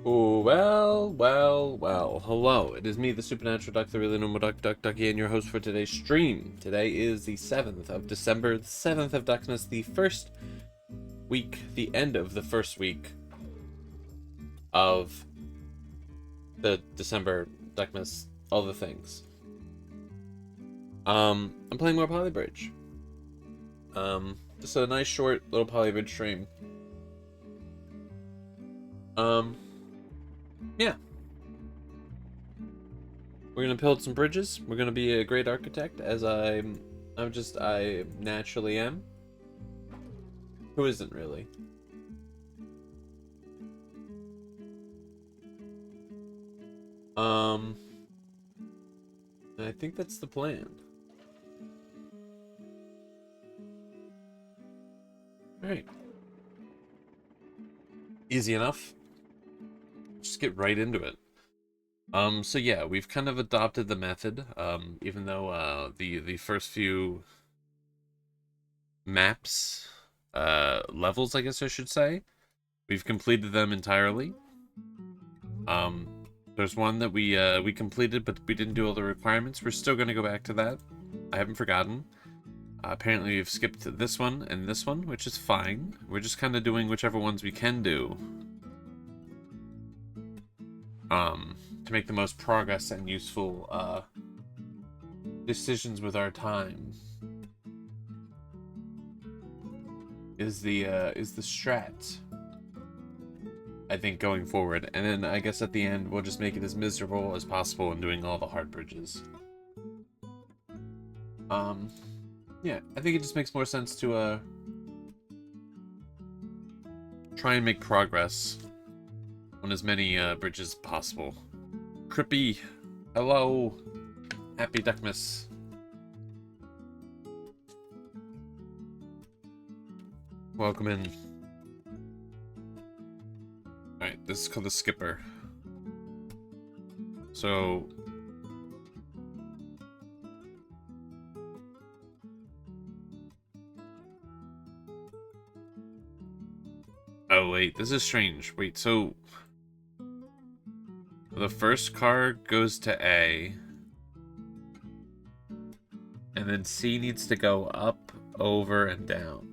Oh, well. Hello, it is me, the Supernatural Duck, the really normal Ducky, and your host for today's stream. Today is the 7th of December, the 7th of Duckmas, the first week, the end of the first week of the December Duckmas, all the things. I'm playing more Polybridge. Just a nice short little Polybridge stream. Um, yeah. We're gonna build some bridges. We're gonna be a great architect, as I naturally am. Who isn't really? Um, I think that's the plan. Alright. Easy enough. Just get right into it. So yeah, we've kind of adopted the method, even though, the first few maps, levels, I guess I should say, we've completed them entirely. Um, there's one that we completed, but we didn't do all the requirements. We're still gonna go back to that. I haven't forgotten. Apparently we've skipped this one and this one, which is fine. We're just kind of doing whichever ones we can do. To make the most progress and useful, decisions with our time. Is the strat, I think, going forward. And then I guess at the end, we'll just make it as miserable as possible in doing all the hard bridges. Yeah, I think it just makes more sense to, try and make progress on as many, bridges as possible. Crippy, hello, happy Duckmas. Welcome in. Alright, this is called the Skipper. So... Oh, wait, this is strange. Wait, so... The first car goes to A. And then C needs to go up, over, and down.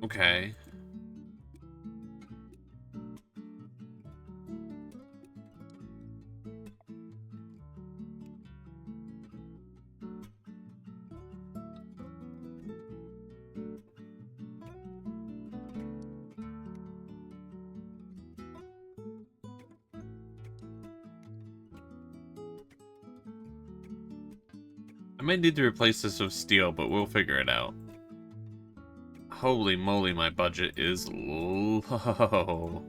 Okay. I might need to replace this with steel, but we'll figure it out. Holy moly, my budget is low.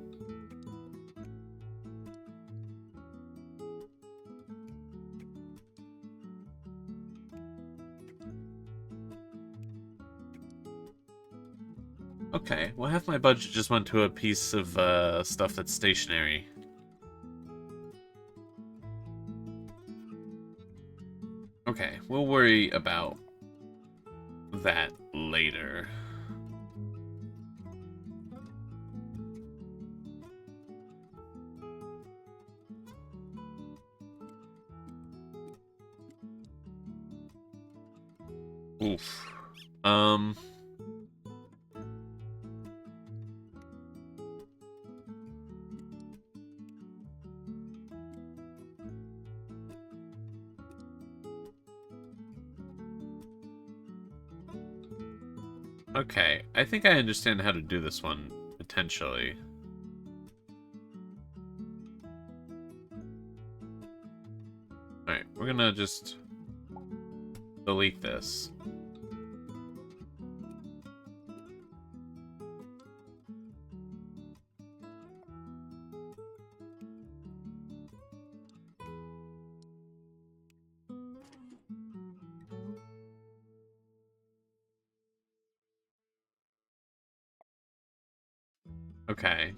Okay, well, half my budget just went to a piece of stuff that's stationary. Okay, we'll worry about that later. Oof. Okay, I think I understand how to do this one, potentially. Alright, we're gonna just delete this. Okay.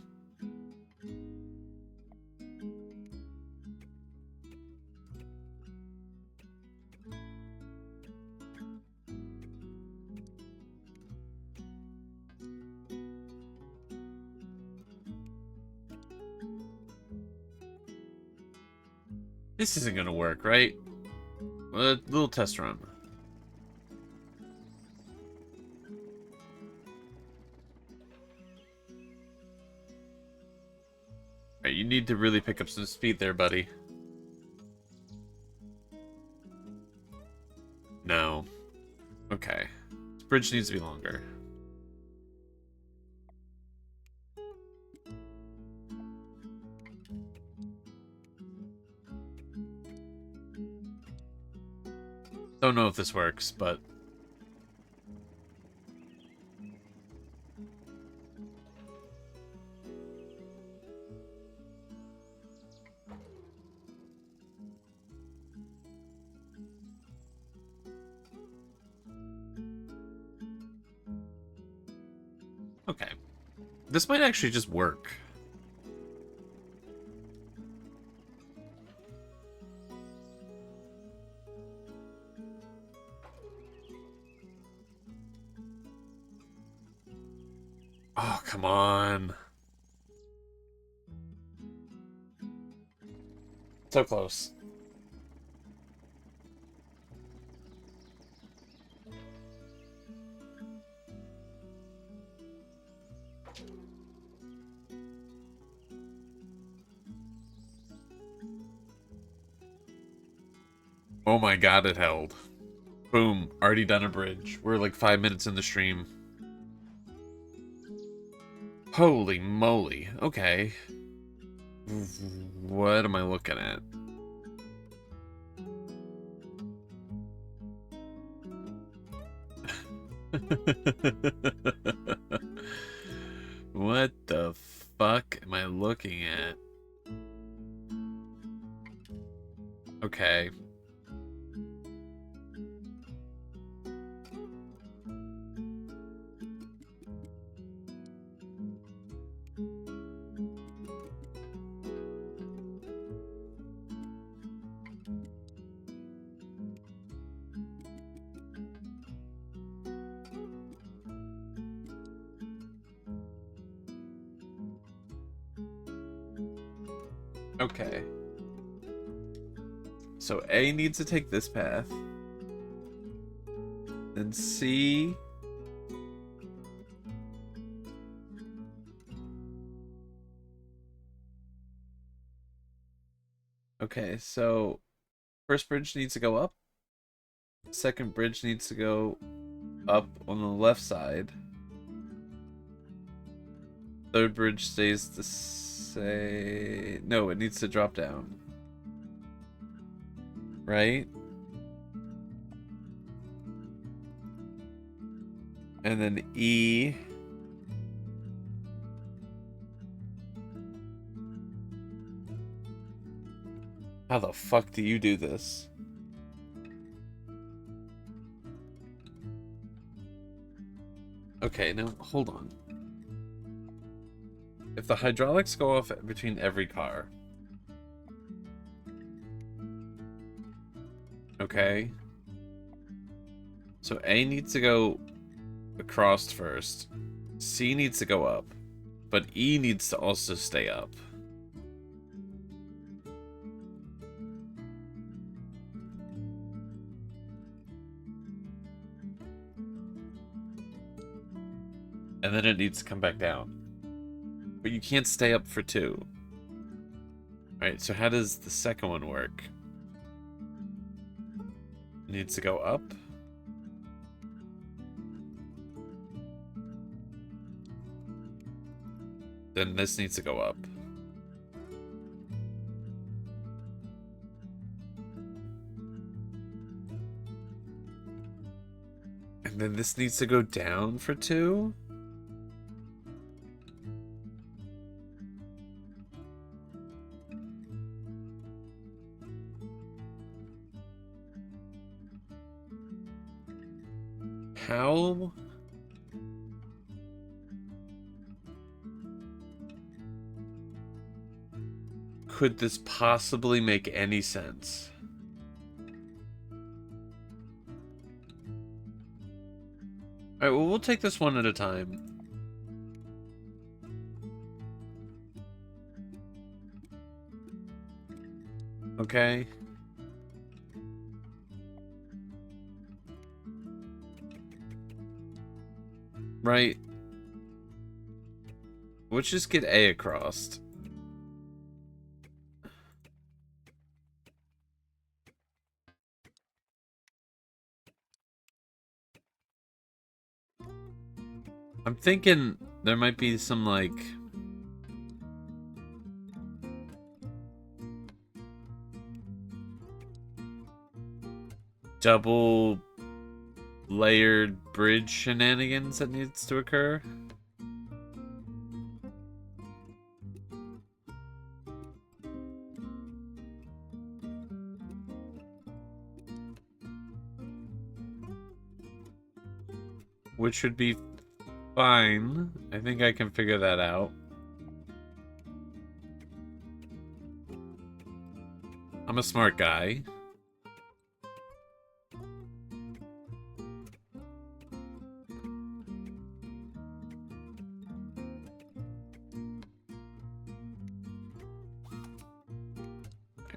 This isn't gonna work, right? A little test run. Alright, you need to really pick up some speed there, buddy. No. Okay. This bridge needs to be longer. Don't know if this works, but... okay. This might actually just work. Oh, come on. So close. Oh my god, it held. Boom. Already done a bridge. We're like 5 minutes in the stream. Holy moly. Okay. What am I looking at? What the fuck am I looking at? Okay. Okay. So A needs to take this path. Then C... Okay, so first bridge needs to go up. Second bridge needs to go up on the left side. Third bridge stays the same. No, it needs to drop down. Right? And then E. How the fuck do you do this? Okay, now hold on. If the hydraulics go off between every car. Okay. So A needs to go across first. C needs to go up. But E needs to also stay up. And then it needs to come back down. But you can't stay up for two. Alright, so how does the second one work? It needs to go up. Then this needs to go up. And then this needs to go down for two? How? Could this possibly make any sense? Alright, well, we'll take this one at a time. Okay. Right. Let's just get A across. I'm thinking there might be some, like... double layered bridge shenanigans that needs to occur. Which should be fine. I think I can figure that out. I'm a smart guy.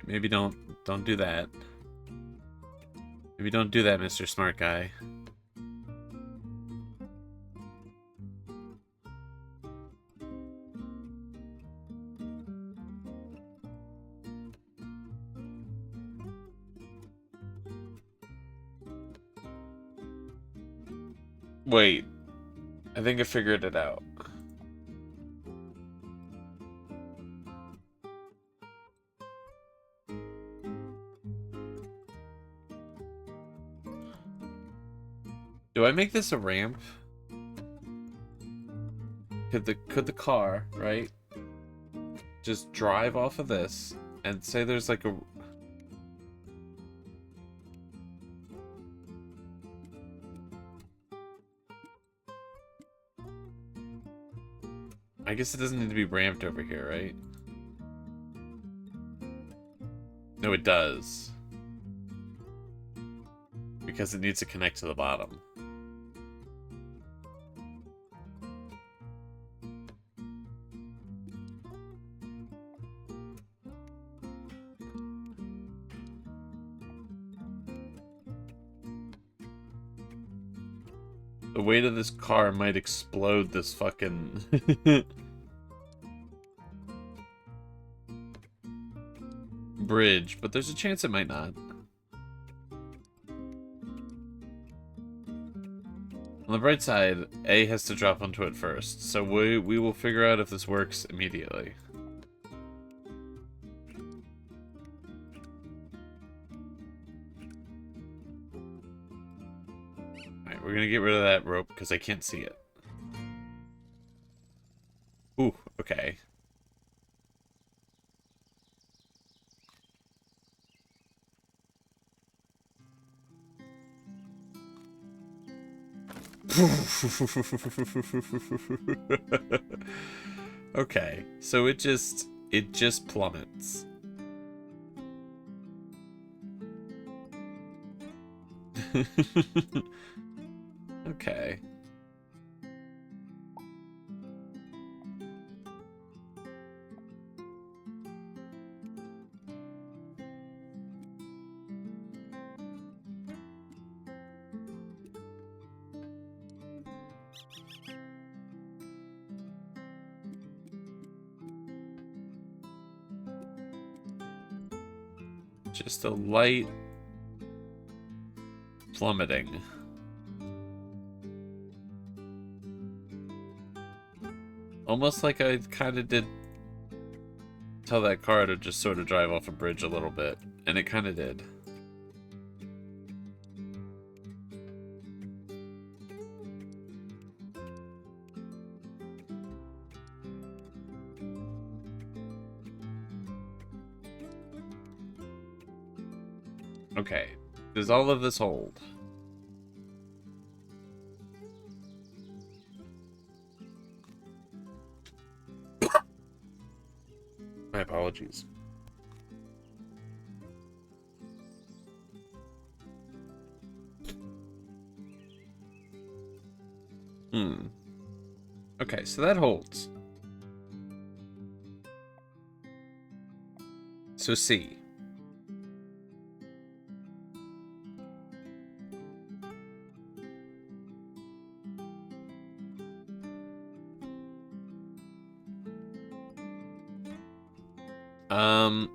Maybe don't do that. Maybe don't do that, Mr. Smart Guy. Wait. I think I figured it out. Do I make this a ramp? Could the car, right, just drive off of this and say there's like a... I guess it doesn't need to be ramped over here, right? No, it does. Because it needs to connect to the bottom. The weight of this car might explode this fucking... bridge, but there's a chance it might not. On the bright side, A has to drop onto it first, so we will figure out if this works immediately. Alright, we're gonna get rid of that rope because I can't see it. Ooh, okay. Okay, so it just plummets. Okay. Just a light plummeting. Almost like I kind of did tell that car to just sort of drive off a bridge a little bit, and it kind of did. Okay, does all of this hold? My apologies. Okay, so that holds. So C. Um,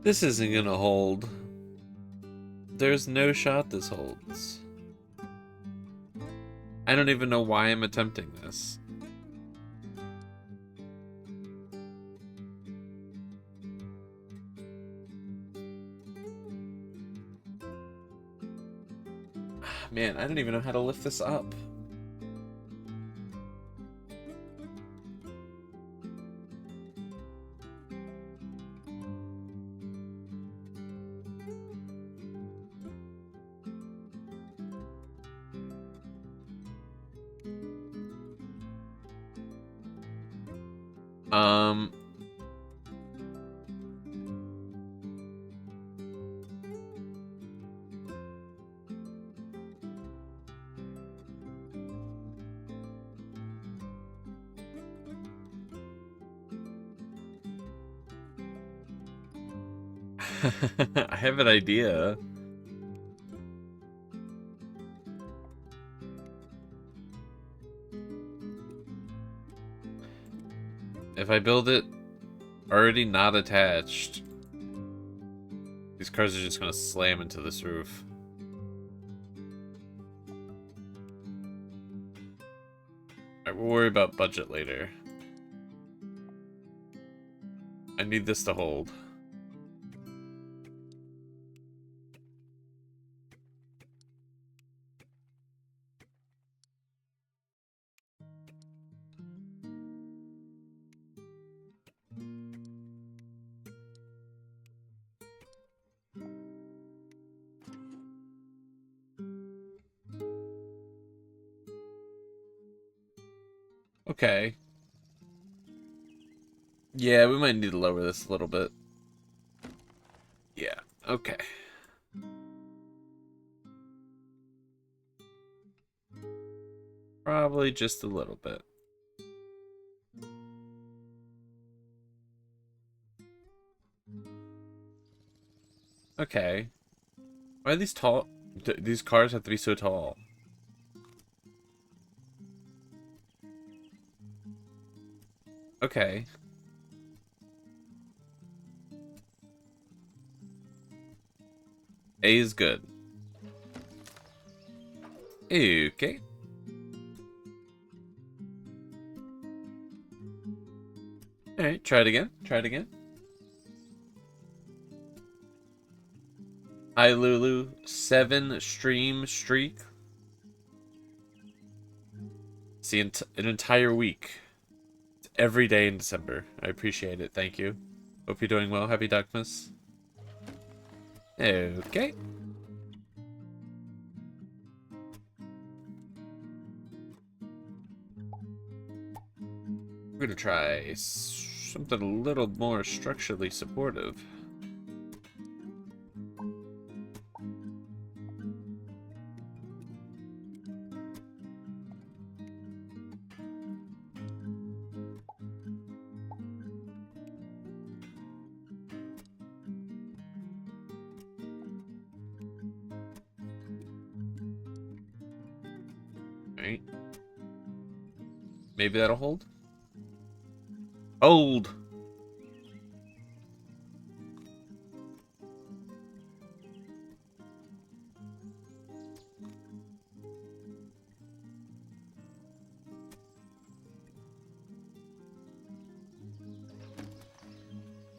this isn't gonna hold. There's no shot this holds. I don't even know why I'm attempting this. Man, I don't even know how to lift this up. Um... I have an idea. If I build it already not attached, these cars are just gonna slam into this roof. Alright, we'll worry about budget later. I need this to hold. Okay. Yeah, we might need to lower this a little bit. Yeah, okay. Probably just a little bit. Okay. Why are these tall? These cars have to be so tall. Okay. A is good. Okay. Alright, try it again. Try it again. Hi, Lulu. 7 stream streak. See, an entire week. It's every day in December. I appreciate it. Thank you. Hope you're doing well. Happy Duckmas. Okay. We're gonna try something a little more structurally supportive. Alright. Maybe that'll hold? Hold!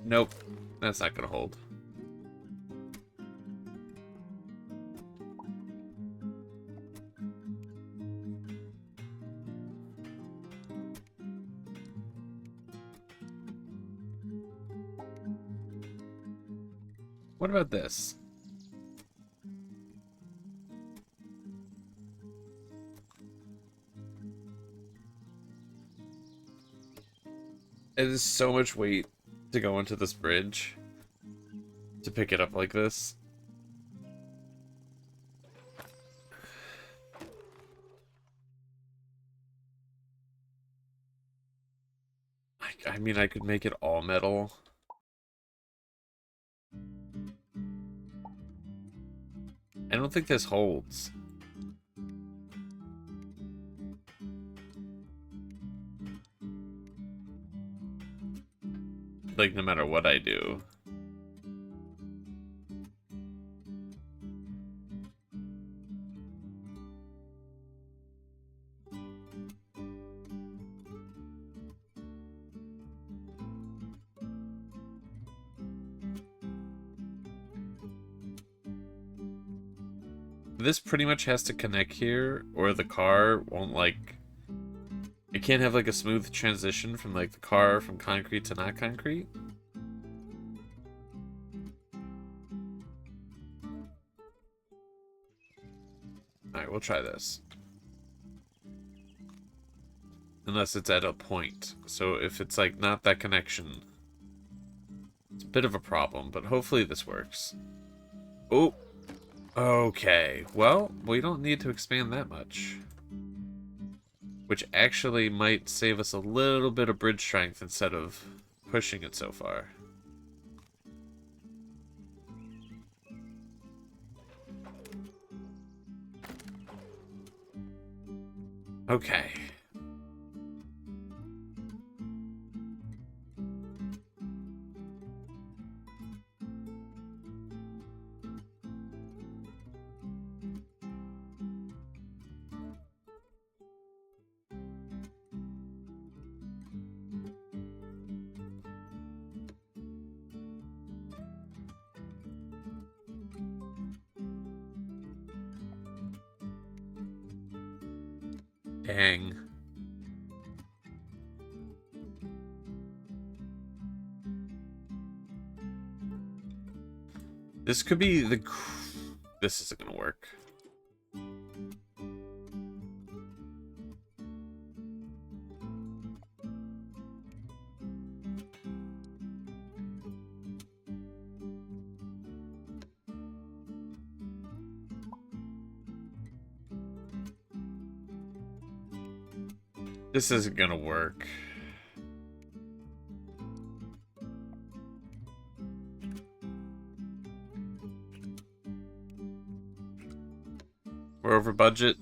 Nope. That's not gonna hold. What about this? It is so much weight to go into this bridge. to pick it up like this. I mean, I could make it all metal. I don't think this holds. Like, no matter what I do. This pretty much has to connect here, or the car won't, like... It can't have, like, a smooth transition from, like, the car from concrete to not concrete. Alright, we'll try this. Unless it's at a point. So if it's, like, not that connection, it's a bit of a problem, but hopefully this works. Oh! Okay, well, we don't need to expand that much. Which actually might save us a little bit of bridge strength instead of pushing it so far. Okay. Dang. This could be the... This isn't gonna work. This isn't gonna work. We're over budget.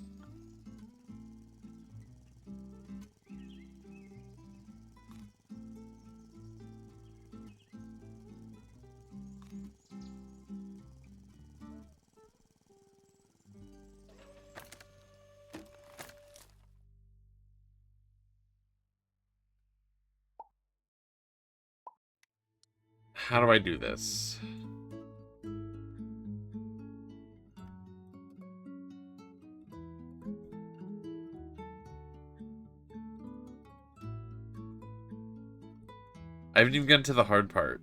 How do I do this? I haven't even gotten to the hard part.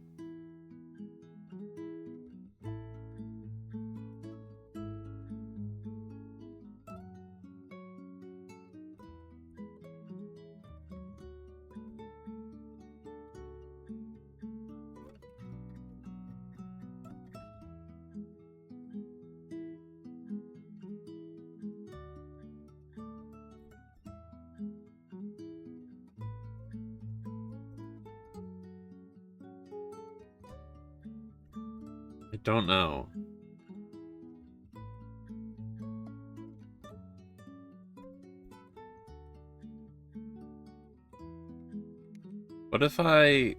I don't know. What if I...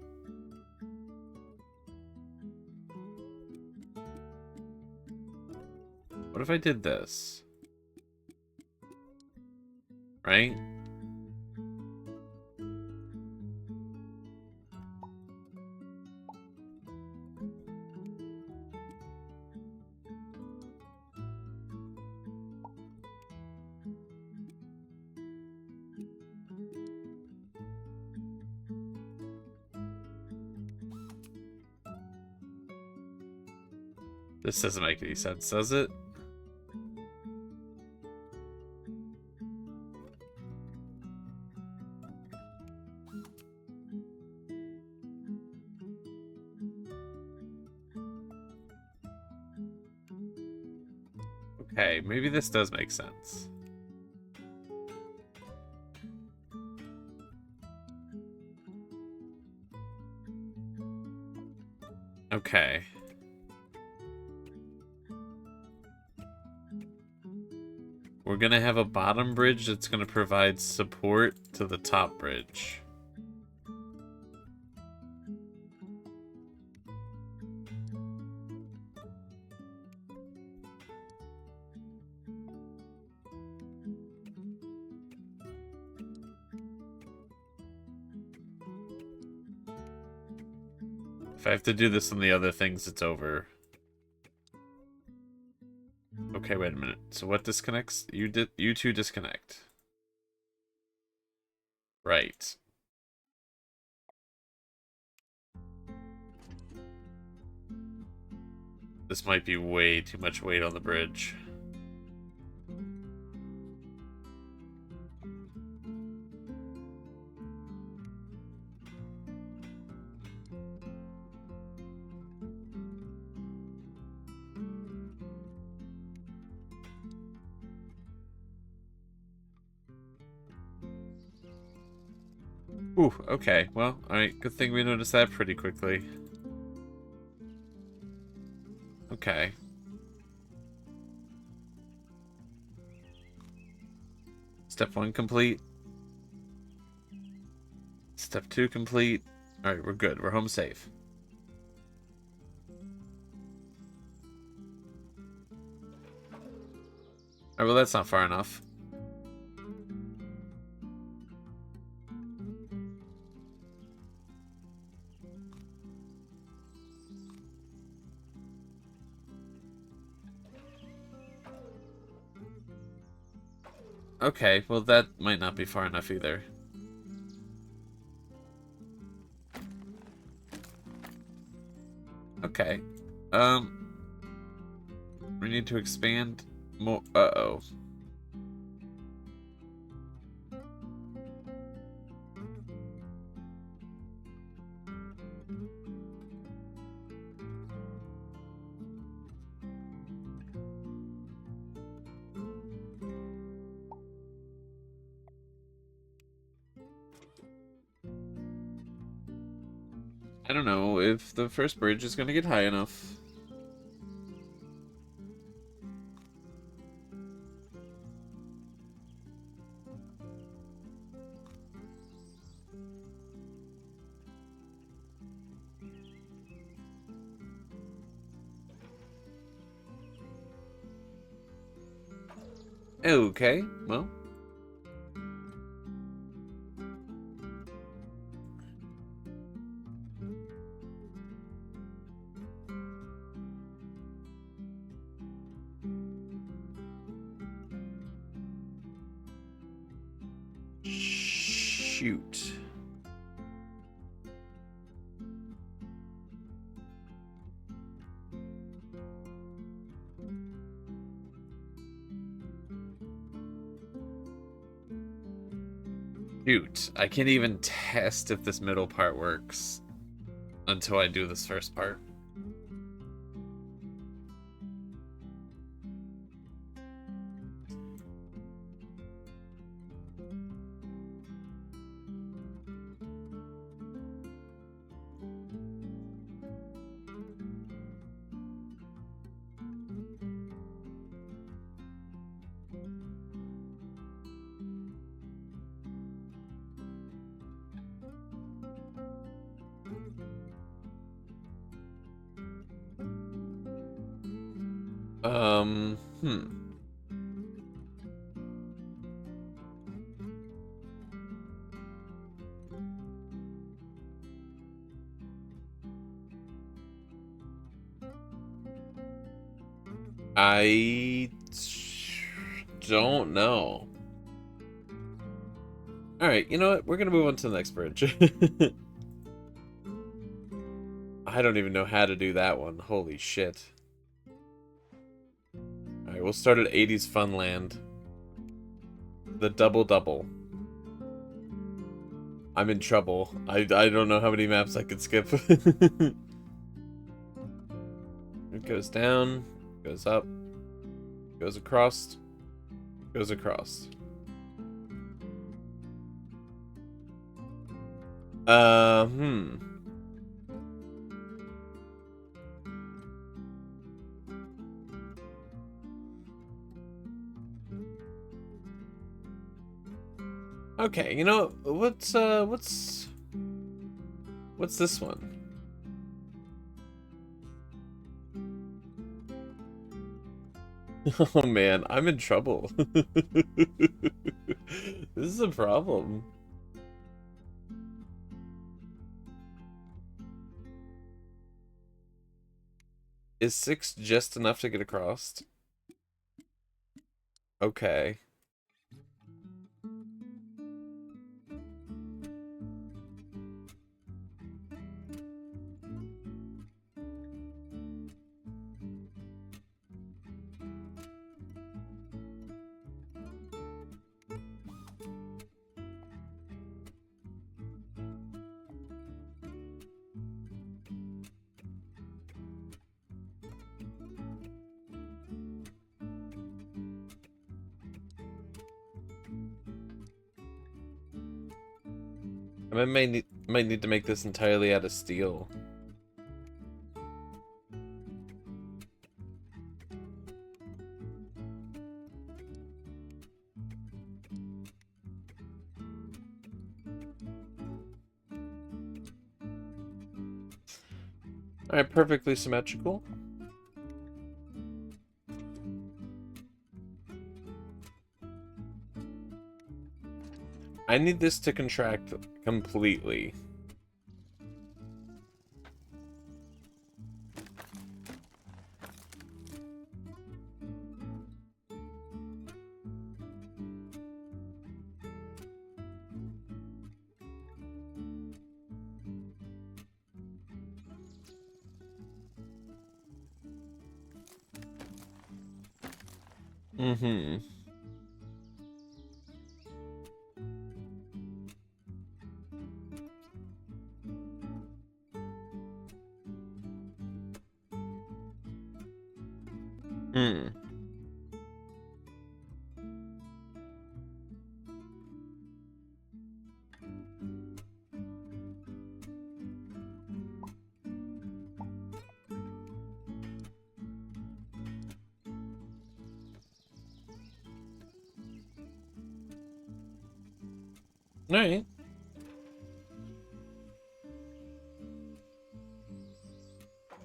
What if I did this? Right? This doesn't make any sense, does it? Okay, maybe this does make sense. Okay. We're gonna have a bottom bridge that's gonna provide support to the top bridge. If I have to do this on the other things, it's over. Okay, wait a minute. So what disconnects? You two disconnect. Right. This might be way too much weight on the bridge. Ooh, okay. Well, alright. Good thing we noticed that pretty quickly. Okay. Step 1 complete. Step 2 complete. Alright, we're good. We're home safe. Alright, well that's not far enough. Okay, well that might not be far enough either. Okay. We need to expand more. Uh-oh. I don't know if the first bridge is gonna get high enough. Okay, well. Shoot. Shoot. I can't even test if this middle part works until I do this first part. Hmm. I don't know. Alright, you know what? We're gonna move on to the next bridge. I don't even know how to do that one. Holy shit. Alright, we'll start at 80s Funland. The double-double. I'm in trouble. I don't know how many maps I could skip. It goes down, goes up, Goes across. Goes across. Hmm. Okay, you know, what's this one? Oh man, I'm in trouble. This is a problem. Is 6 just enough to get across? Okay. I might need to make this entirely out of steel. Alright, perfectly symmetrical. I need this to contract completely. Mm-hmm. Hmm. Alright.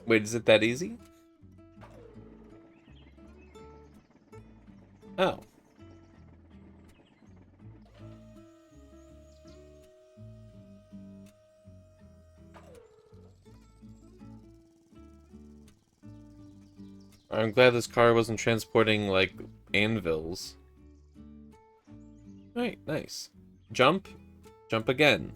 Wait, is it that easy? Oh. I'm glad this car wasn't transporting, like, anvils. Alright, nice. Jump. Jump again.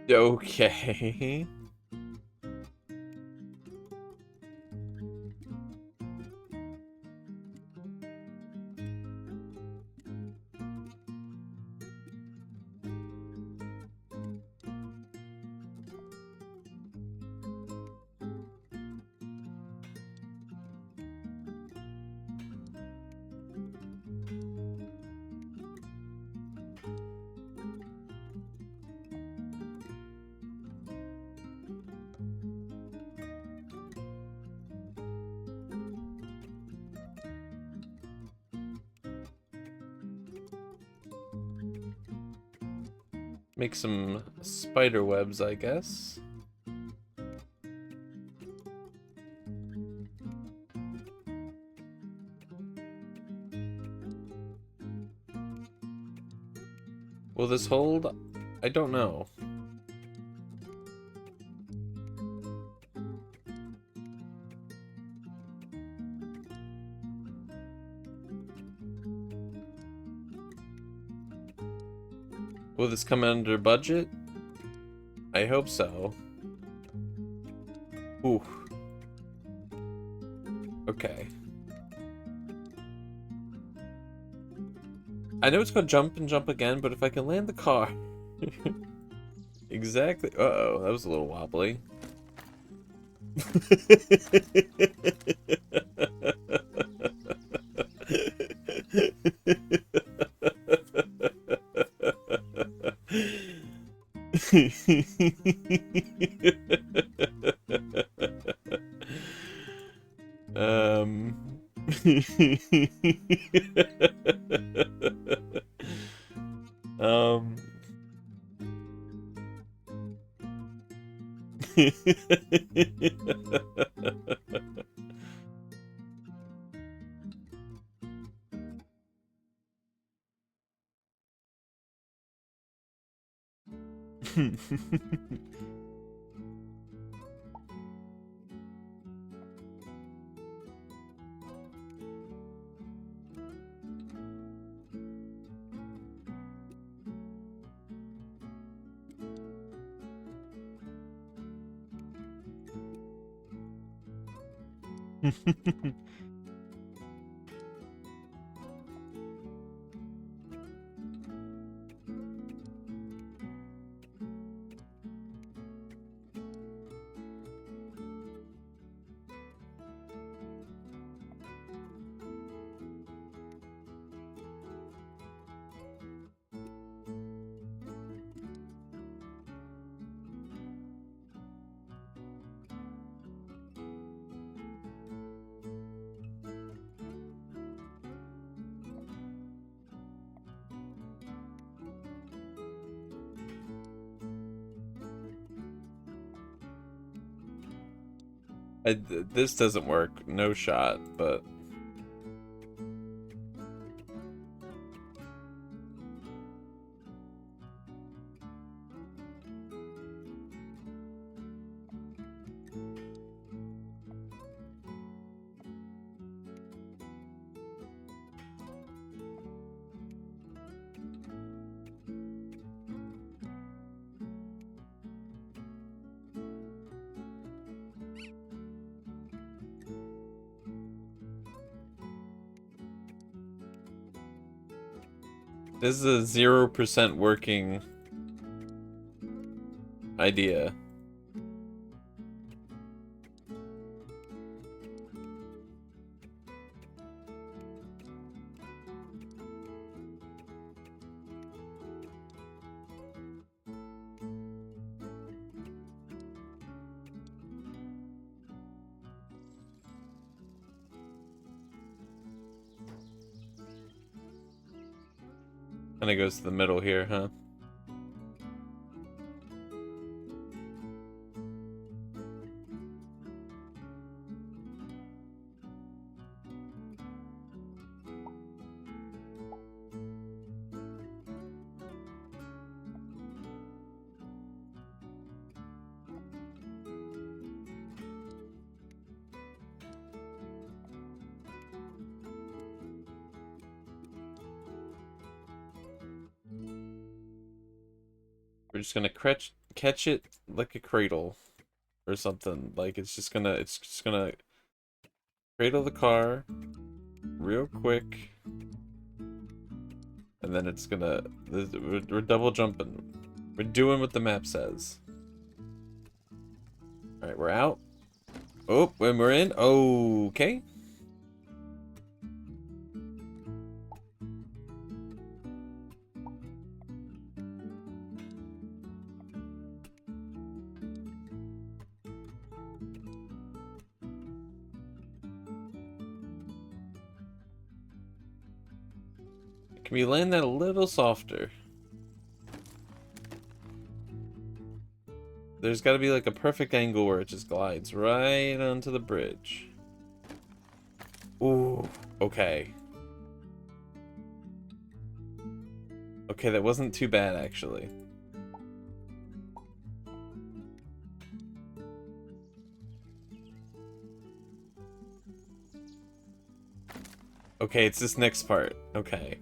Okay. Make some spider webs, I guess. Will this hold? I don't know. Will this come under budget? I hope so. Ooh. Okay. I know it's called jump and jump again, but if I can land the car... Exactly. Uh-oh, that was a little wobbly. um... um... This doesn't work. No shot, but... This is a 0% working idea. Kind of goes to the middle here, huh? We're just gonna catch it like a cradle or something. Like it's just gonna cradle the car real quick, and then it's gonna we're double jumping. We're doing what the map says. All right, we're out. Oh, when we're in. Okay. Can we land that a little softer? There's got to be like a perfect angle where it just glides right onto the bridge. Ooh, okay. Okay, that wasn't too bad actually. Okay, it's this next part. Okay.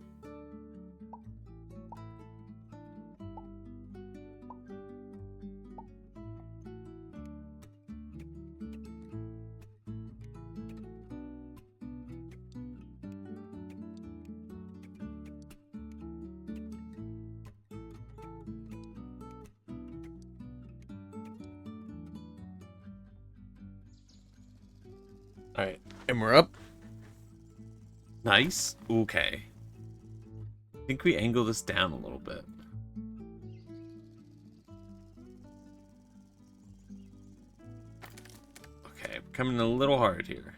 And we're up. Nice. Okay. I think we angle this down a little bit. Okay, coming a little hard here.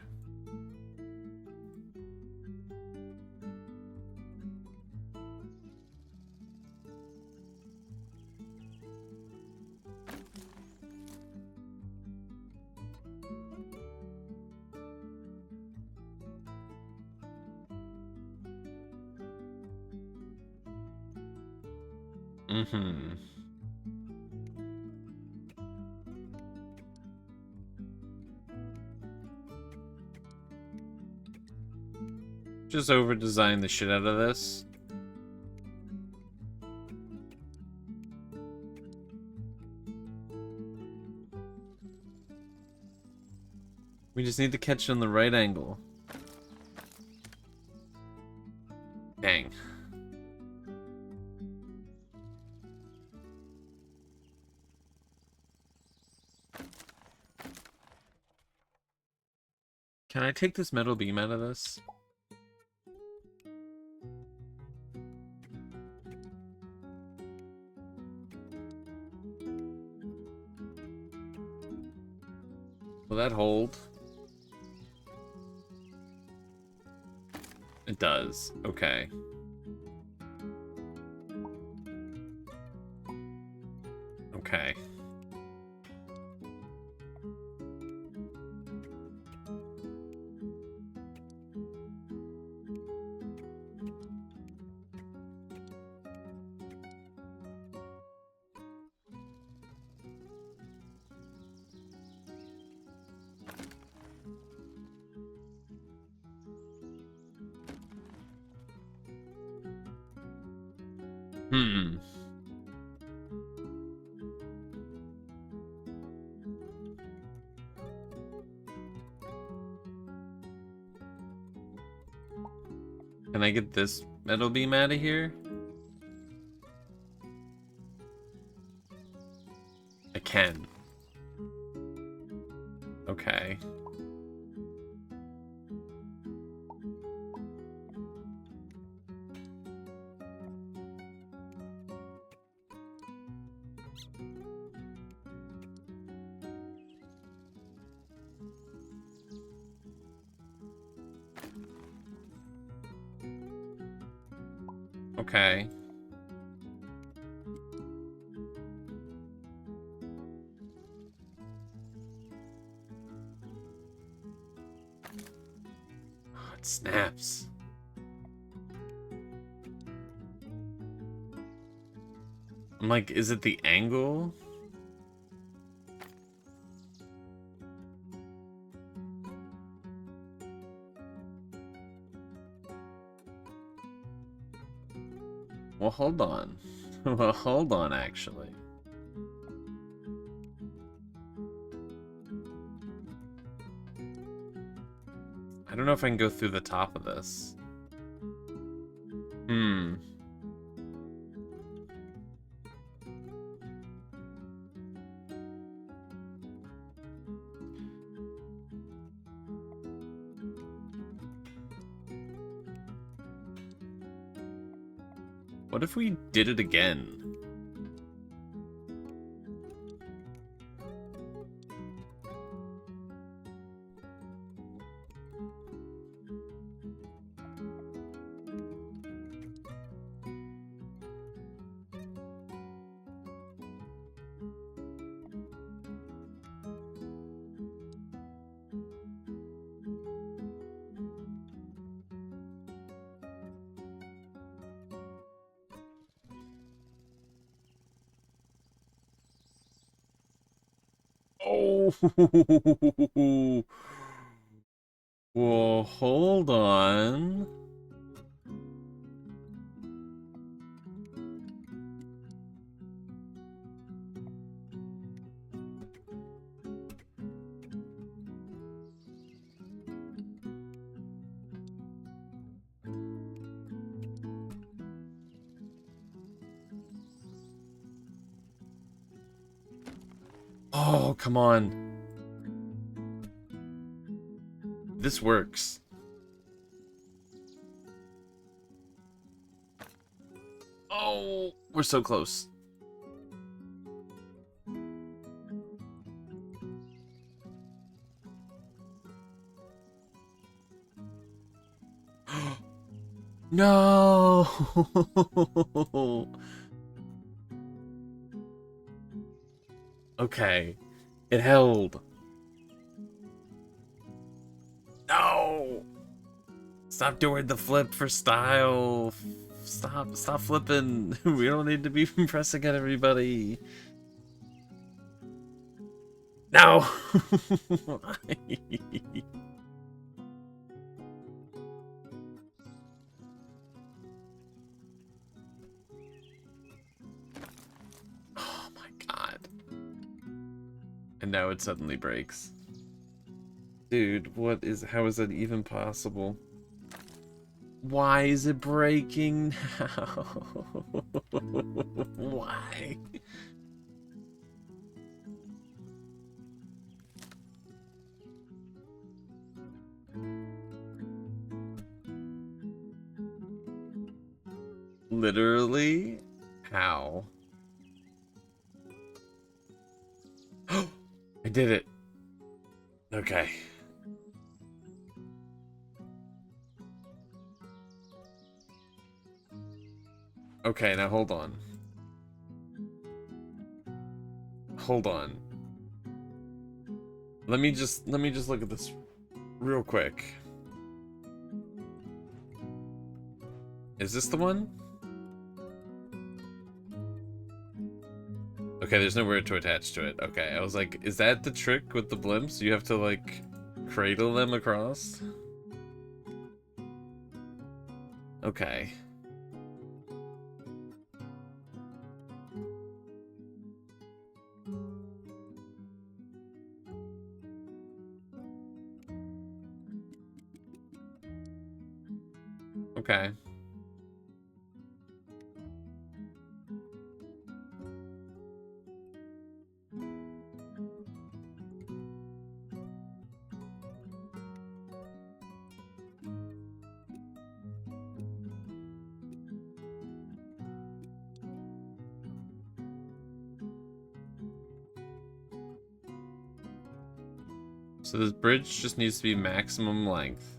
Mm-hmm. Just over-design the shit out of this. We just need to catch it on the right angle. Dang. Can I take this metal beam out of this? Will that hold? It does. Okay. Okay. Hmm. Can I get this metal beam out of here? I can. Okay. Okay. Oh, it snaps. I'm like, is it the angle? Well, hold on. Well, hold on, actually. I don't know if I can go through the top of this. Hmm. What if we did it again? Oh. Well, hold on. Oh, come on. this works. Oh, we're so close. No. Okay. It held. No. Stop doing the flip for style. Stop flipping. We don't need to be pressing at everybody. No. Oh my god. And now it suddenly breaks. Dude, how is that even possible? Why is it breaking now? Why? Literally? How? I did it. Okay. Okay, now hold on. Hold on. Let me just look at this real quick. Is this the one? Okay, there's nowhere to attach to it. Okay, I was like, is that the trick with the blimps? You have to, like, cradle them across? Okay. Okay. So this bridge just needs to be maximum length.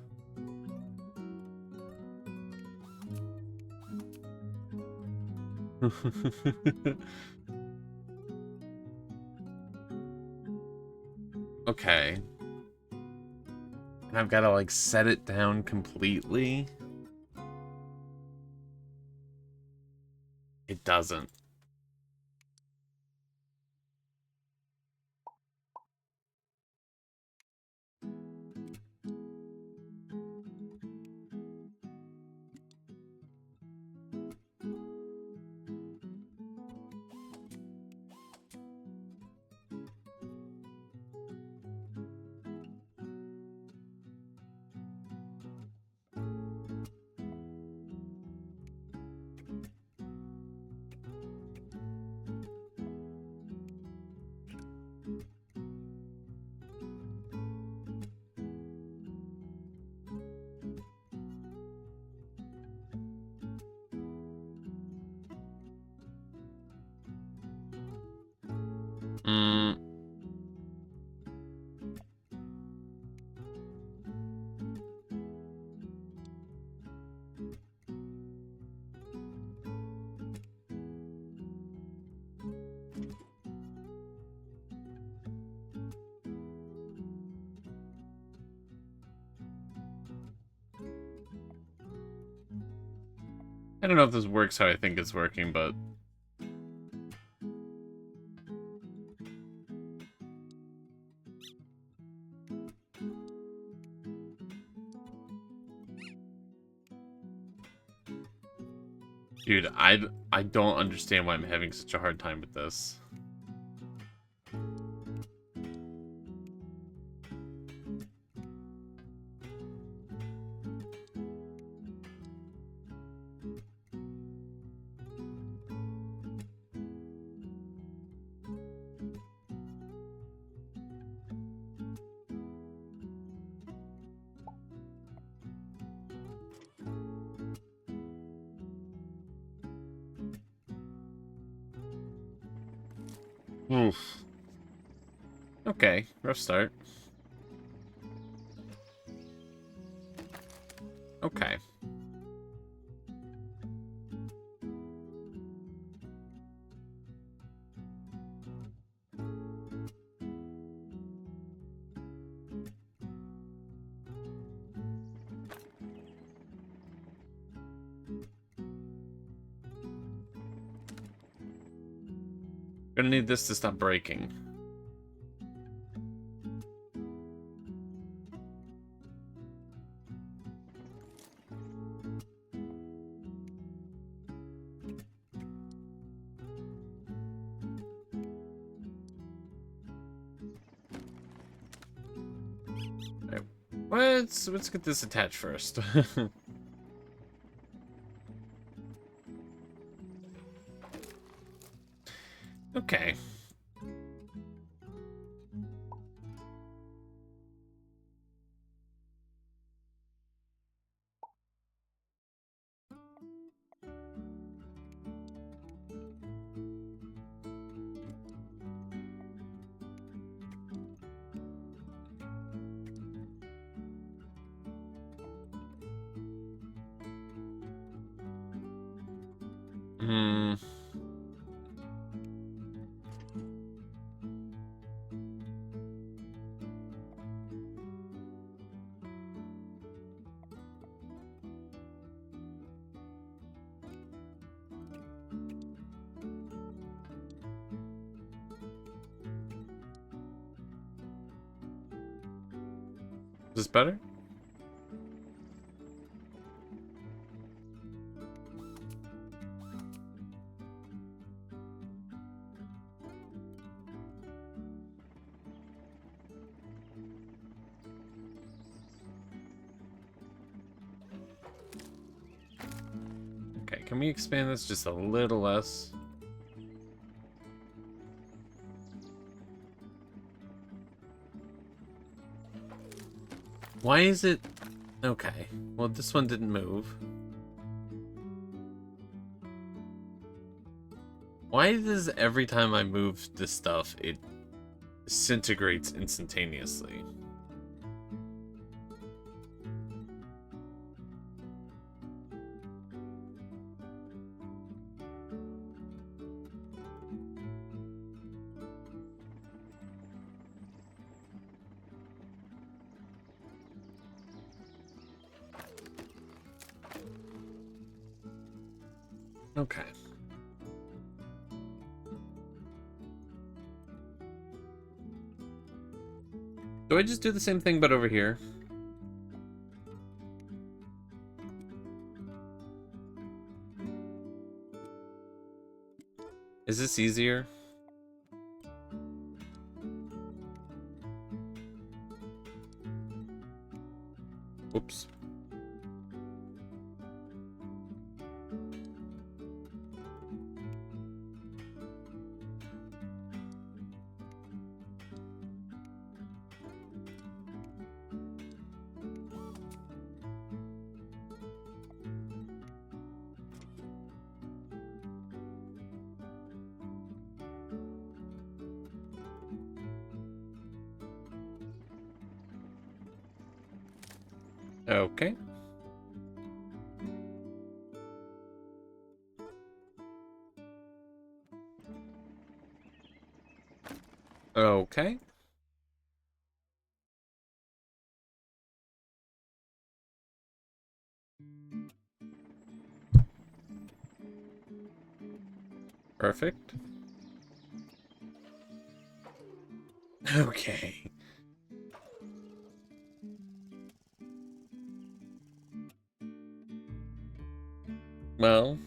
Okay. And I've got to, like, set it down completely. It doesn't. Mm. I don't know if this works how I think it's working, but... Dude, I don't understand why I'm having such a hard time with this. Oof. Okay, rough start. Okay. Gonna need this to stop breaking. Let's get this attached first. Okay. Hmm. Is this better? Okay, can we expand this just a little less? Why is it... Okay, well this one didn't move. Why does every time I move this stuff, it disintegrates instantaneously? Okay. Do I just do the same thing but over here? Is this easier? Whoops. Okay. Okay. Perfect. Okay. Well...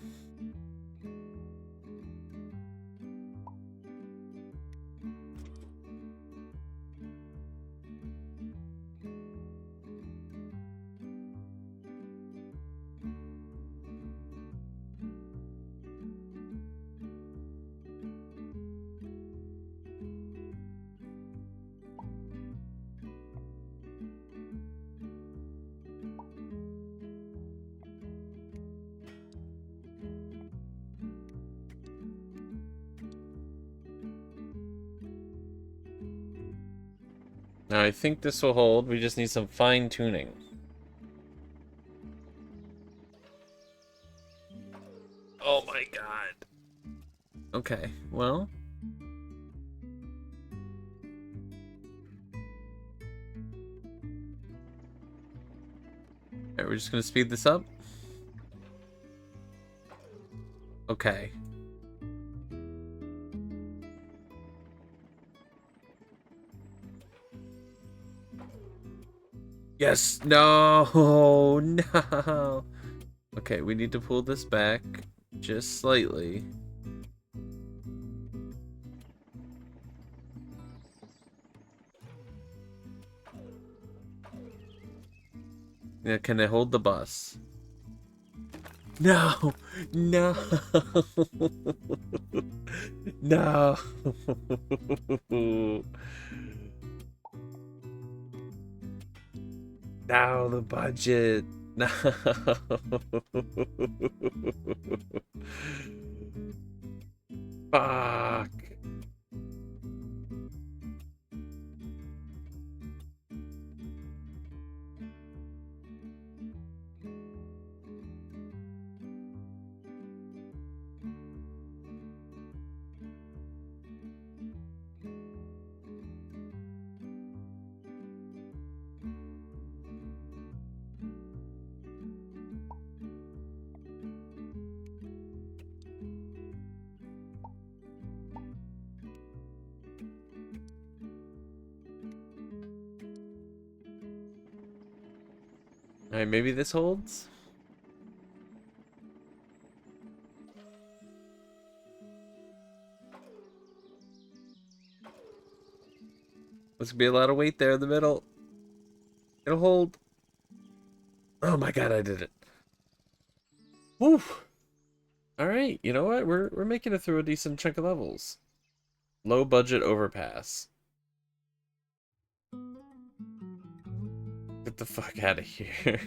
Now I think this will hold. We just need some fine tuning. Oh my god. Okay, well. Alright, we're just gonna speed this up. Okay. Yes! No! No! Okay, we need to pull this back just slightly. Yeah, can I hold the bus? No! No! No! Now the budget. No. Fuck. Alright, maybe this holds? There's gonna be a lot of weight there in the middle. It'll hold. Oh my god, I did it. Woo! Alright, you know what? We're making it through a decent chunk of levels. Low budget overpass. Get the fuck out of here.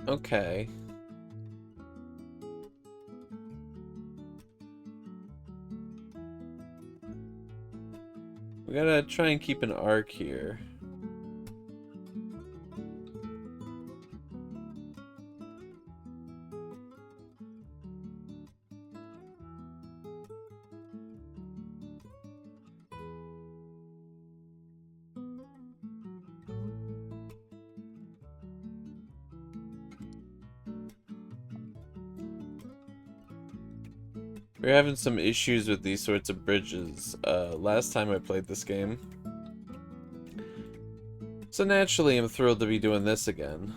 Okay. We gotta try and keep an arc here. We're having some issues with these sorts of bridges last time I played this game. So naturally I'm thrilled to be doing this again.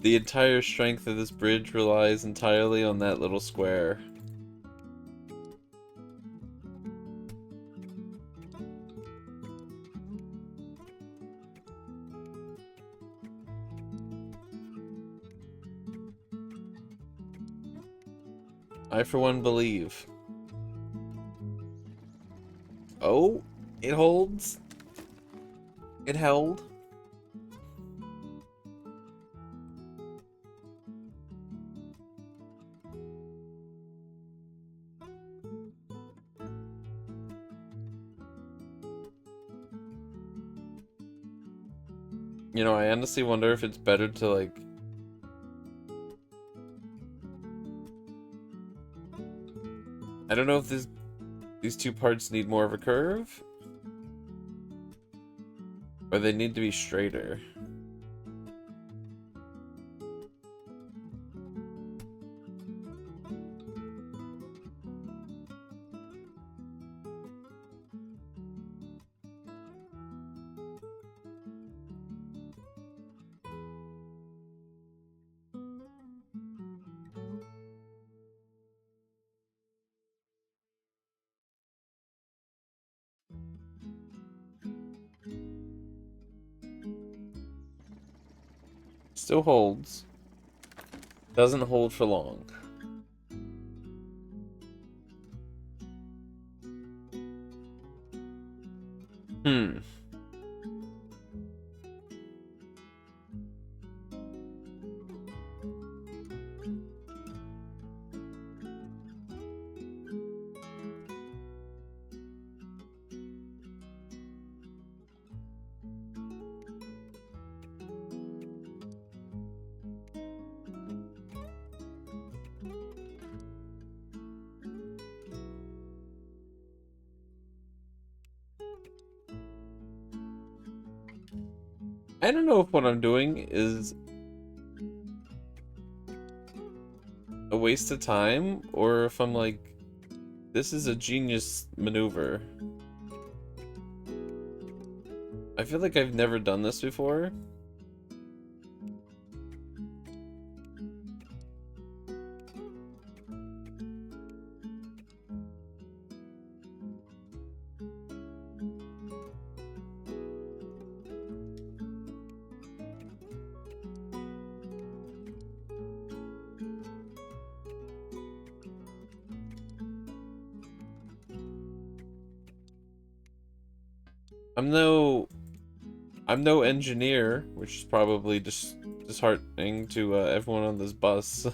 The entire strength of this bridge relies entirely on that little square. I for one believe. Oh, it holds. It held. You know, I honestly wonder if it's better to, like... I don't know if these two parts need more of a curve, or they need to be straighter. Still holds. Doesn't hold for long. Hmm. I don't know if what I'm doing is a waste of time, or if I'm like, this is a genius maneuver. I feel like I've never done this before. I'm no engineer, which is probably just disheartening to everyone on this bus.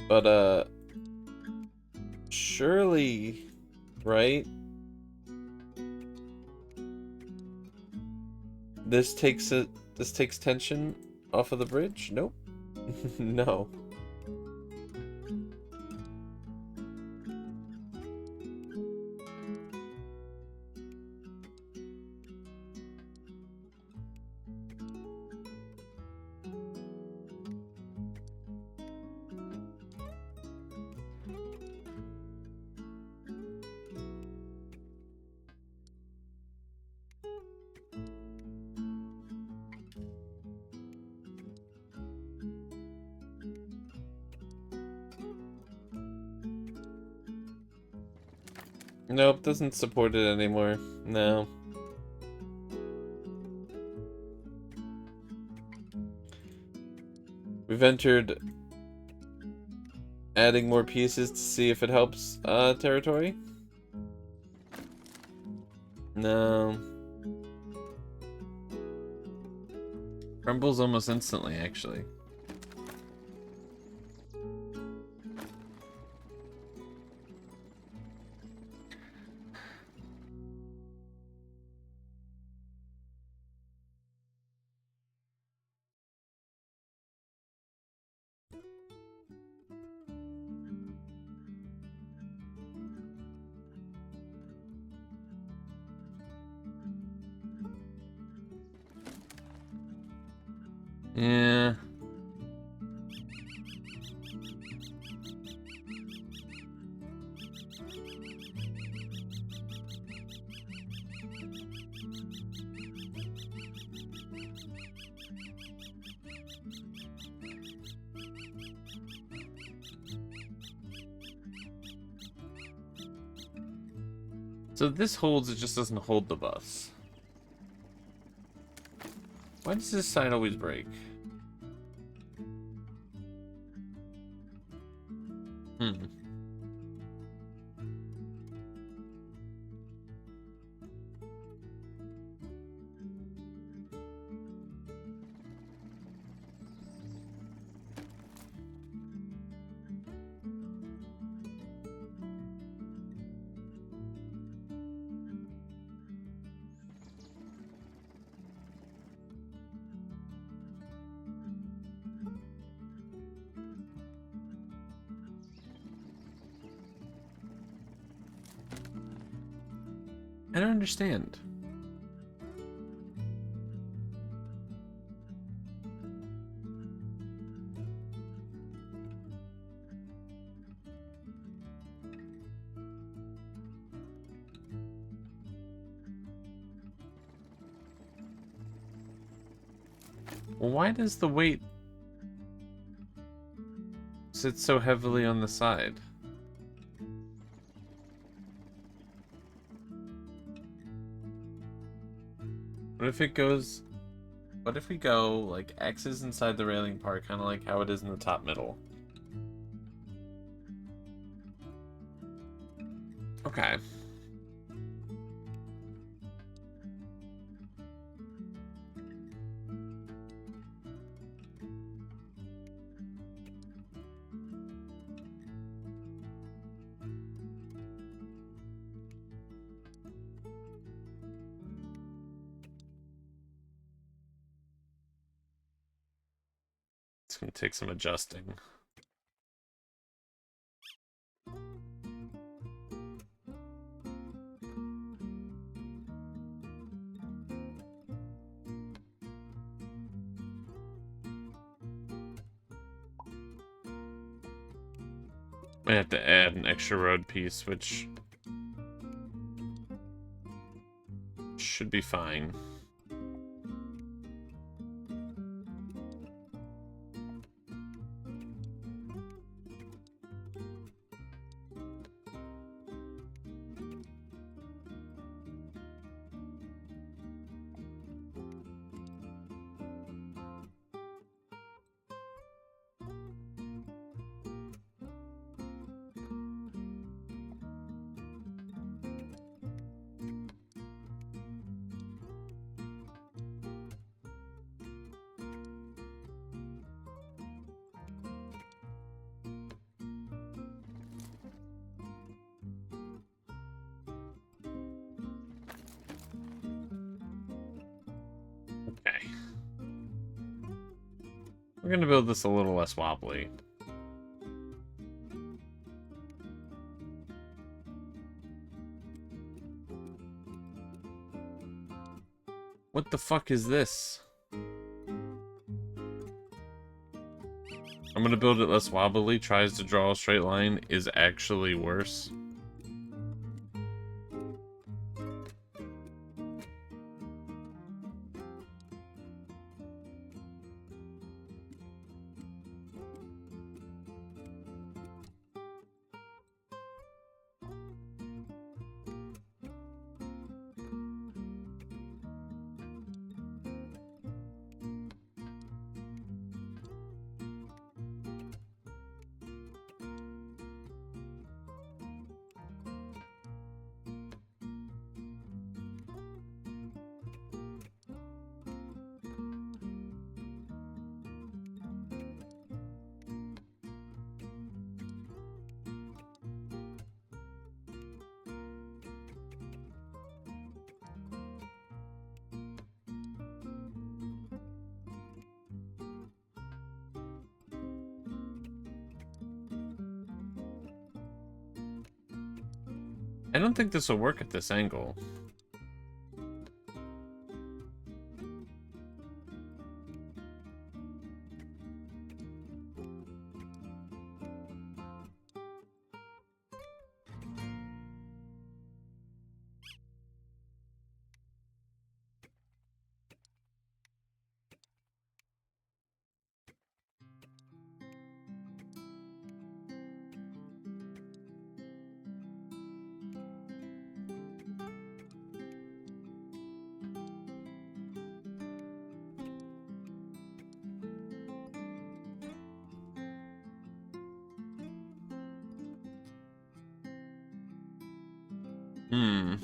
But surely, right? This takes tension off of the bridge? Nope. No. Nope, doesn't support it anymore. No. We've entered adding more pieces to see if it helps territory. No. Crumbles almost instantly, actually. Yeah. So this holds, it just doesn't hold the bus. Why does this side always break? Hmm. I don't understand. Well, why does the weight sit so heavily on the side? What if it goes... What if we go, like, X is inside the railing part, kind of like how it is in the top middle? Okay. It's gonna take some adjusting. I have to add an extra road piece, which should be fine. Okay. We're gonna build this a little less wobbly. What the fuck is this? I'm gonna build it less wobbly, tries to draw a straight line, is actually worse. I don't think this will work at this angle. Hmm.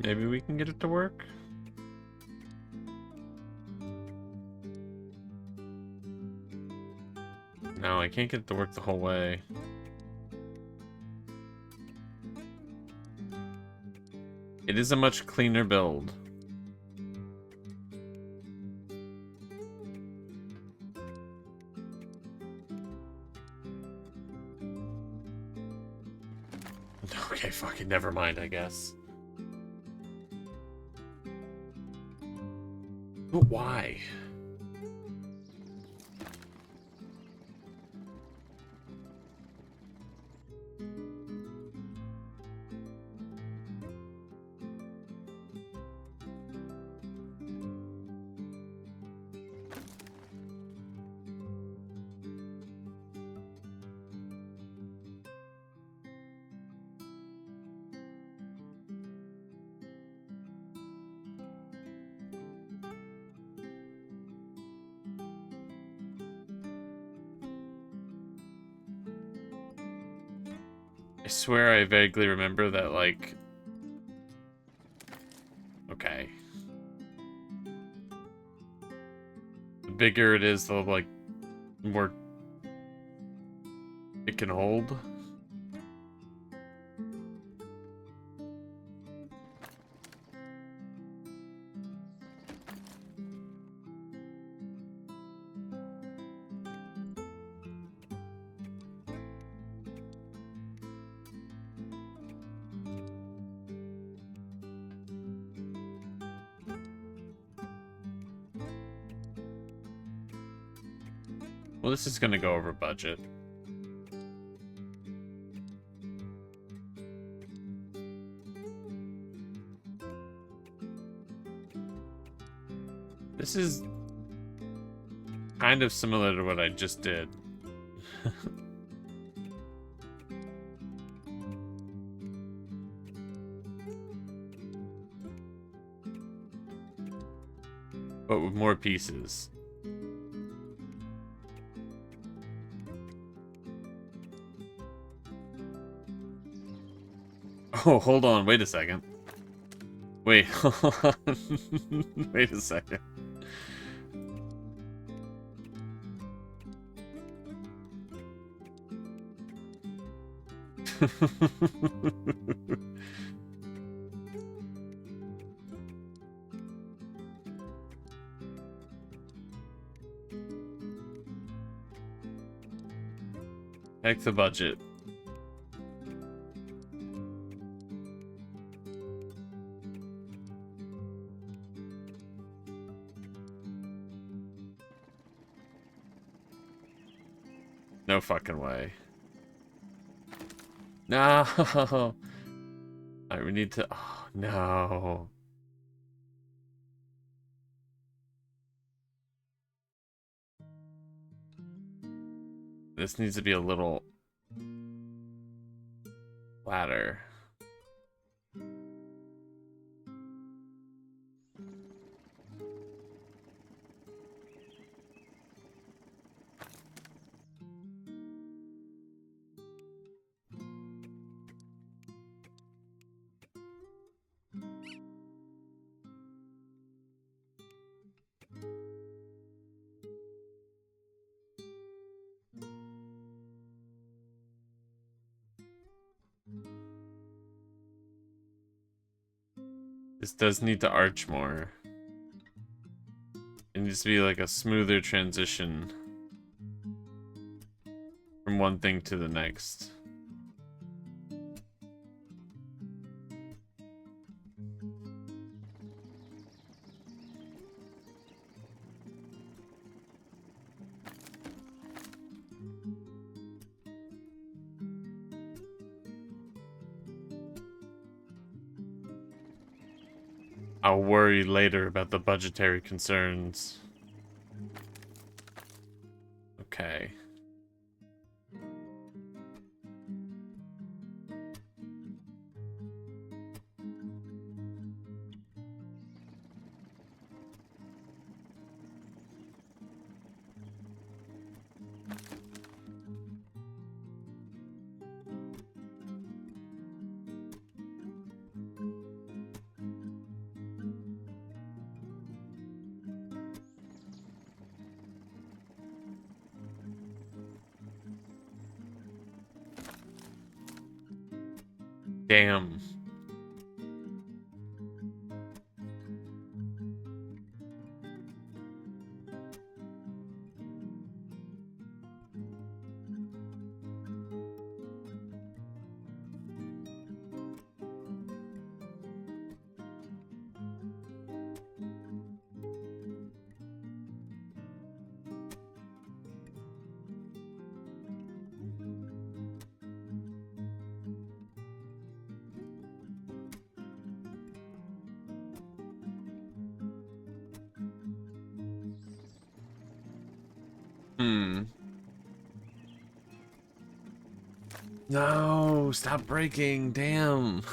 Maybe we can get it to work? No, No, I can't get it to work the whole way. It is a much cleaner build. Okay, fucking never mind, I guess. But why? I swear I vaguely remember that, like... Okay. The bigger it is, the, like, more it can hold. Well, this is gonna go over budget. This is kind of similar to what I just did. But with more pieces. Oh, hold on, wait a second. Wait, hold on. Wait a second. Heck the budget. No fucking way. No. Alright, we need to... Oh, no. This needs to be a little flatter. This does need to arch more. It needs to be like a smoother transition from one thing to the next. I'll worry later about the budgetary concerns. Okay. Damn. No, stop breaking. Damn.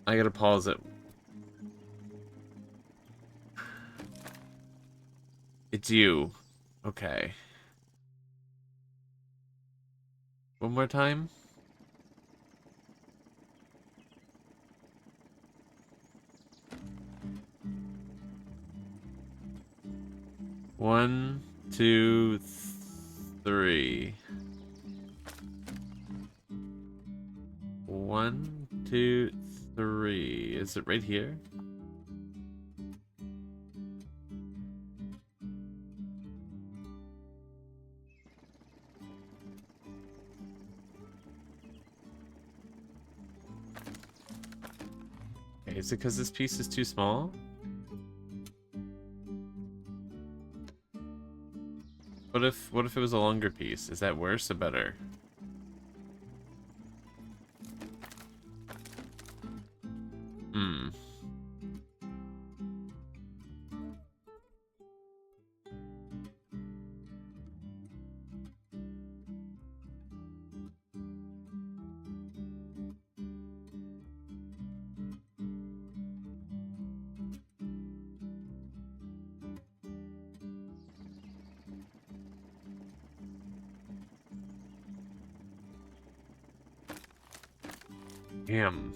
I gotta pause it. It's you. Okay. One more time. One, two, three. One, two, three. Is it right here? Okay, is it because this piece is too small? What if it was a longer piece? Is that worse or better? Hmm. Damn.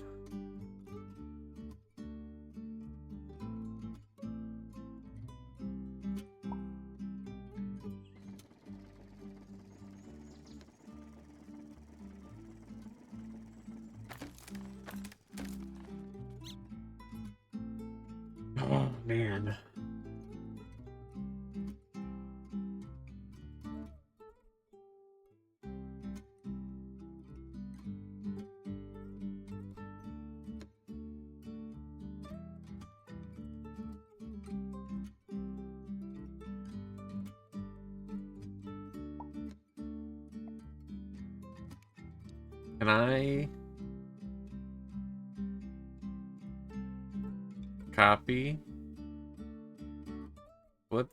Oh, man. Can I copy? Flip?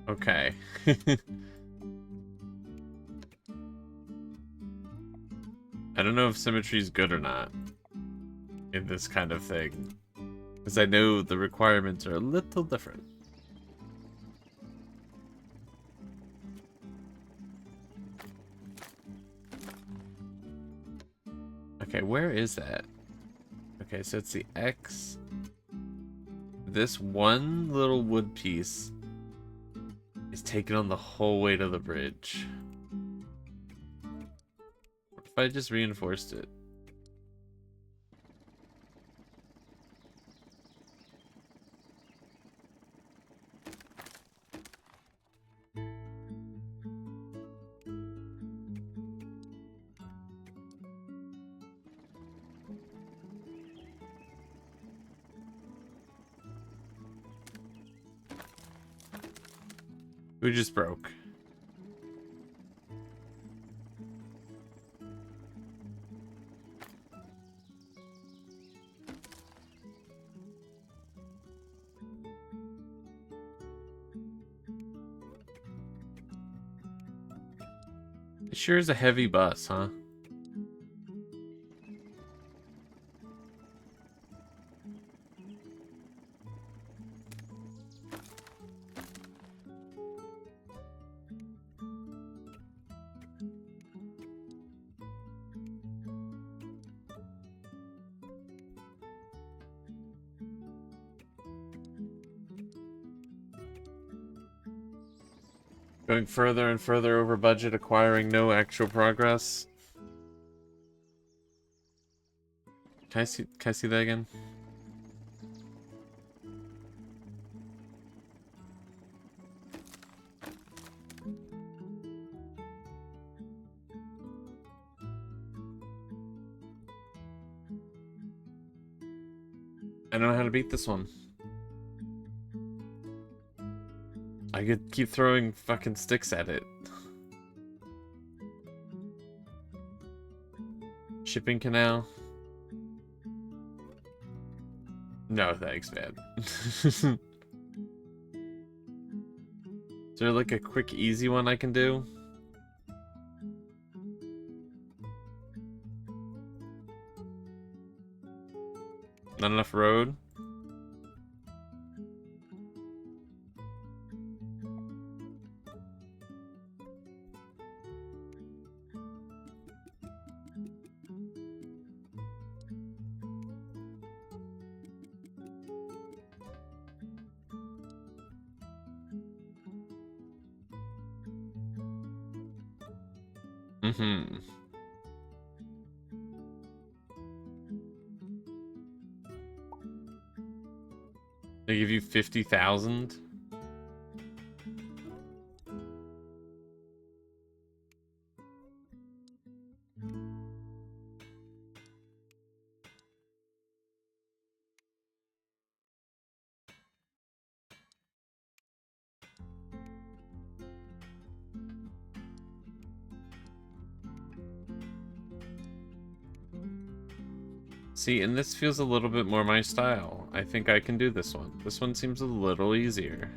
Okay. I don't know if symmetry is good or not in this kind of thing. Because I know the requirements are a little different. Okay, where is that? Okay, so it's the X. This one little wood piece is taken on the whole way to the bridge. What if I just reinforced it? We just broke. It sure is a heavy bus, huh? Going further and further over budget, acquiring no actual progress. Can I see that again? I don't know how to beat this one. I could keep throwing fucking sticks at it. Shipping canal. No, thanks, man. Is there like a quick, easy one I can do? Not enough road? Mm-hmm. They give you 50,000? See, and this feels a little bit more my style. I think I can do this one. This one seems a little easier.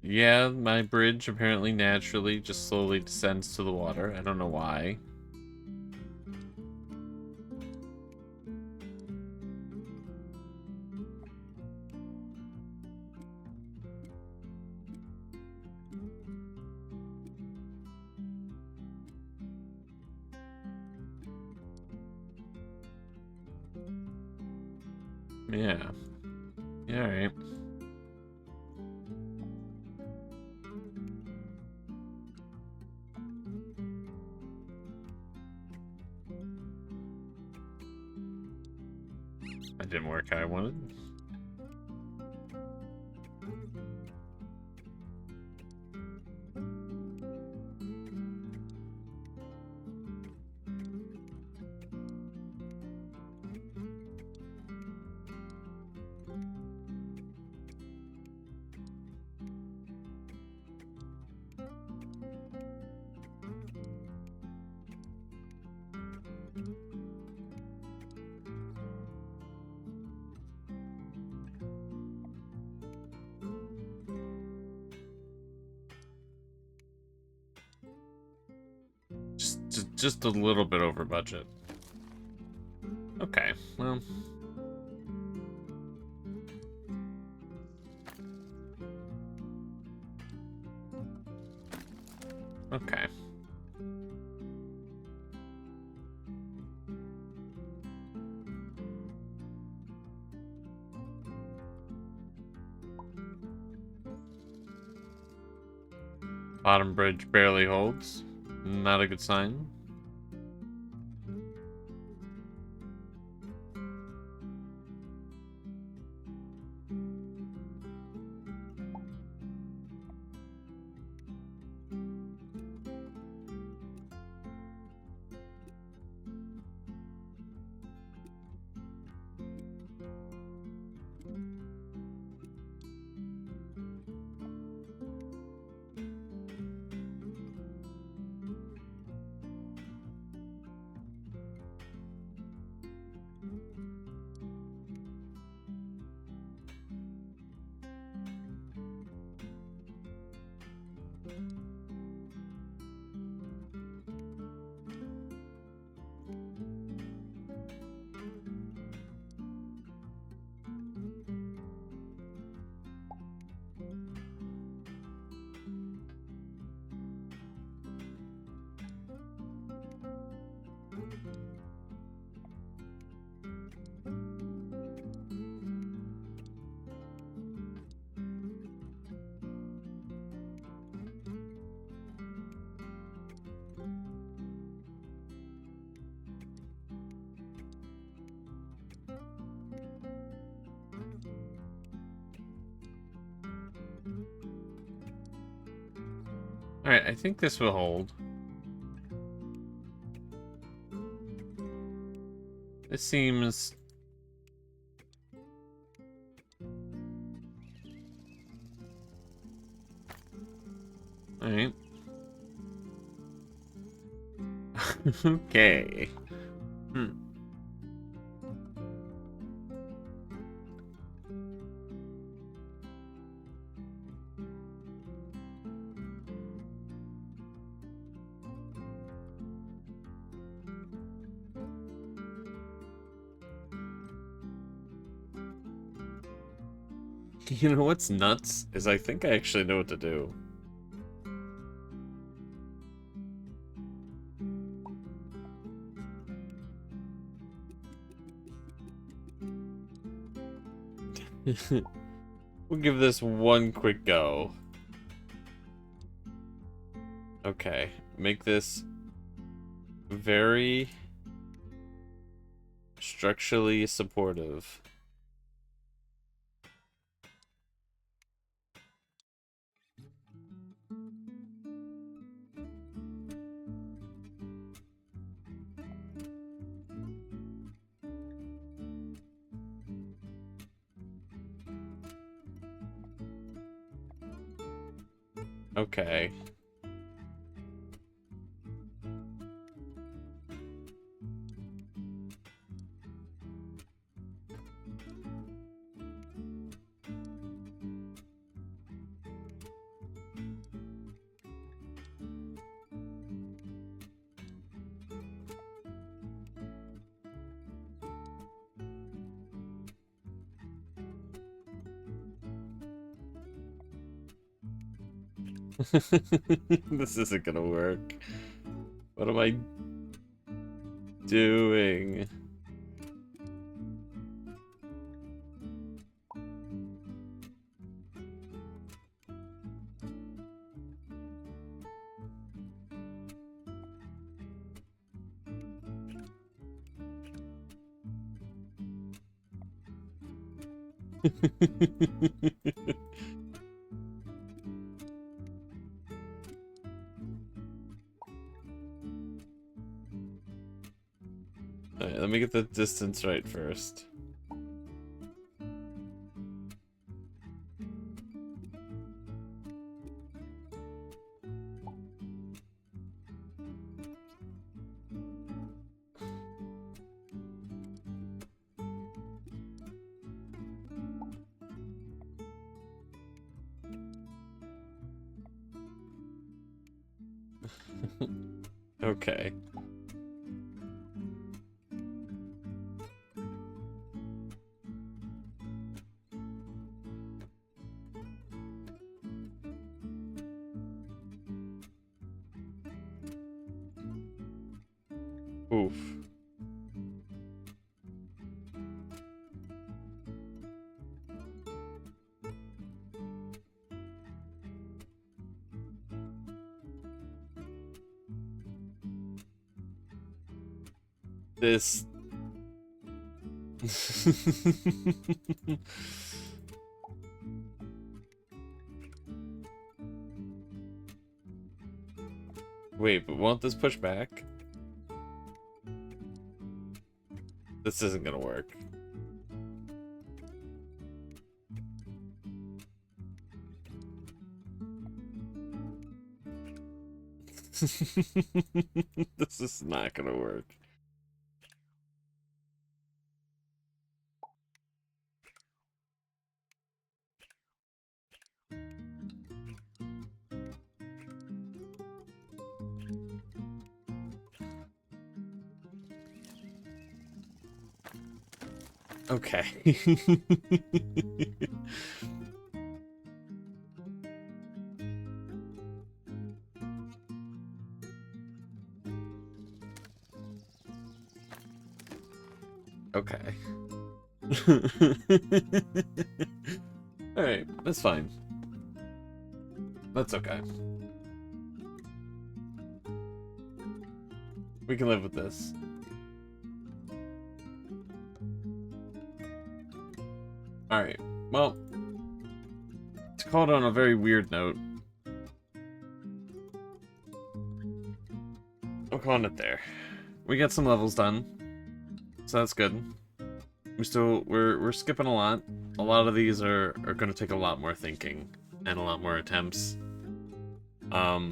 Yeah, my bridge apparently naturally just slowly descends to the water. I don't know why. Yeah. Yeah, alright. That didn't work how I wanted. Just a little bit over budget. Okay, well. Okay. Bottom bridge barely holds. Not a good sign. Alright, I think this will hold. This seems... Alright. Okay. You know what's nuts? Is I think I actually know what to do. We'll give this one quick go. Okay, make this very structurally supportive. Okay. This isn't gonna work. What am I doing? Alright, let me get the distance right first. Okay. Oof. This... Wait, but won't this push back? This isn't gonna work. This is not gonna work. Okay. Okay. Alright, that's fine. That's okay. We can live with this. Alright, well, to call it on a very weird note, calling it there. We got some levels done, so that's good. We're skipping a lot. A lot of these are going to take a lot more thinking and a lot more attempts. But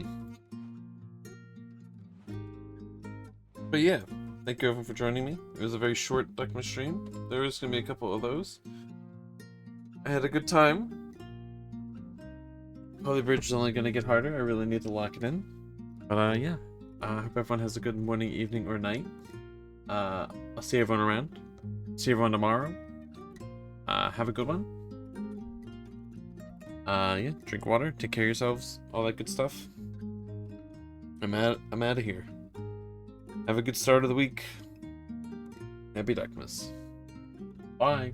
yeah, thank you everyone for joining me. It was a very short Duckmas stream. There is going to be a couple of those. I had a good time. Holy Bridge is only going to get harder. I really need to lock it in. But yeah, I hope everyone has a good morning, evening, or night. I'll see everyone around. See everyone tomorrow. Have a good one. Yeah, drink water, take care of yourselves, all that good stuff. I'm out of here. Have a good start of the week. Happy Duckmas. Bye.